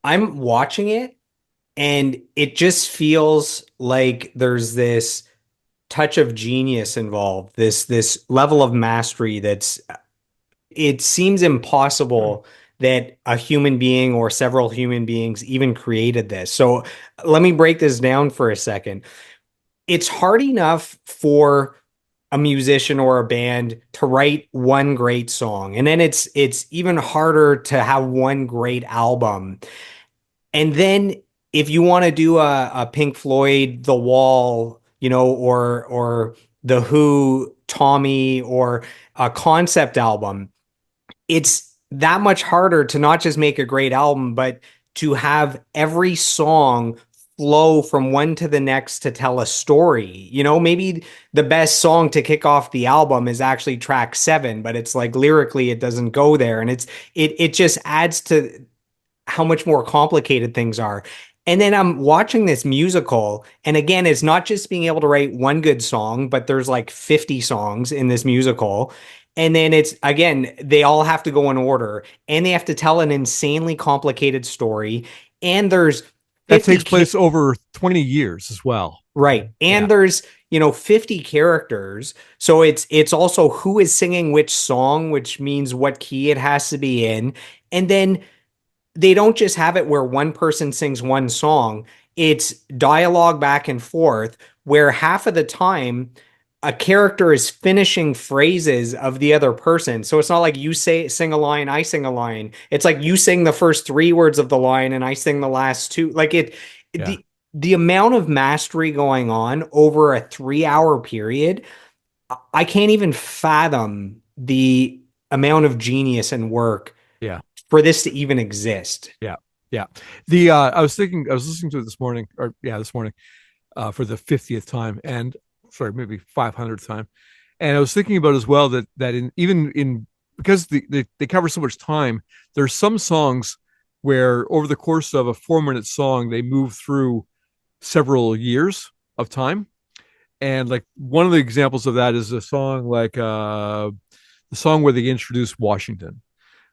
I'm watching it and it just feels like there's this touch of genius involved, this level of mastery that's it seems impossible that a human being or several human beings even created this. So let me break this down for a second. It's hard enough for a musician or a band to write one great song, and then it's even harder to have one great album. And then if you want to do a Pink Floyd The Wall, or The Who Tommy, or a concept album, it's that much harder to not just make a great album, but to have every song flow from one to the next to tell a story. Maybe the best song to kick off the album is actually track 7, but it's like lyrically it doesn't go there. And it just adds to how much more complicated things are. And then I'm watching this musical, and again, it's not just being able to write one good song, but there's like 50 songs in this musical. And then it's again, they all have to go in order, and they have to tell an insanely complicated story. And there's That 50 takes ki- place over 20 years as well. right. Yeah. And there's 50 characters. So it's also who is singing which song, which means what key it has to be in. And then they don't just have it where one person sings one song. It's dialogue back and forth where half of the time a character is finishing phrases of the other person. So it's not like you sing a line, I sing a line. It's like you sing the first 3 words of the line and I sing the last two. Like Yeah. the amount of mastery going on over a 3-hour period, I can't even fathom the amount of genius and work Yeah. for this to even exist. Yeah. Yeah. I was listening to it this morning, or yeah, this morning, for the 50th time, and sorry, maybe 500th time. And I was thinking about as well that in even in because they cover so much time, there's some songs where over the course of a 4 minute song, they move through several years of time. And like one of the examples of that is a song like the song where they introduce Washington,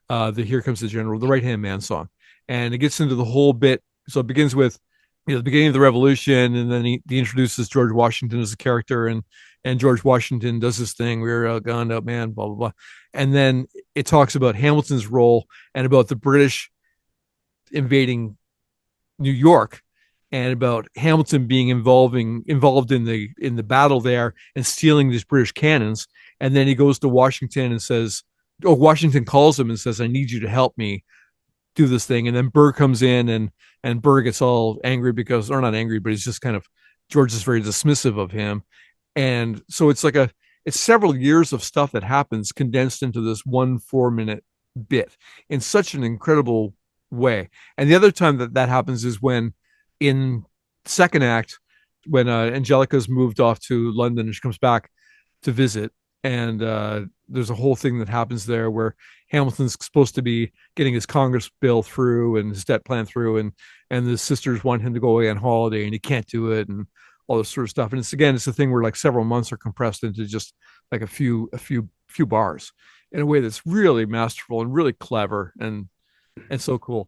the Here Comes the General, the Right Hand Man song. And it gets into the whole bit. So it begins with the beginning of the revolution, and then he introduces George Washington as a character, and George Washington does this thing, we're a gunned up man, blah blah blah. And then it talks about Hamilton's role and about the British invading New York, and about Hamilton being involved in the battle there and stealing these British cannons. And then he goes to Washington and says, "Oh, Washington calls him and says, I need you to help me do this thing." And then Burr comes in, and Burr gets all angry because, or not angry, but he's just kind of George is very dismissive of him. And so it's several years of stuff that happens condensed into this 1 4 minute bit in such an incredible way. And the other time that happens is when in second act, when Angelica's moved off to London and she comes back to visit, and there's a whole thing that happens there where Hamilton's supposed to be getting his Congress bill through and his debt plan through, and the sisters want him to go away on holiday and he can't do it, and all this sort of stuff. And it's a thing where like several months are compressed into just like a few bars in a way that's really masterful and really clever and so cool.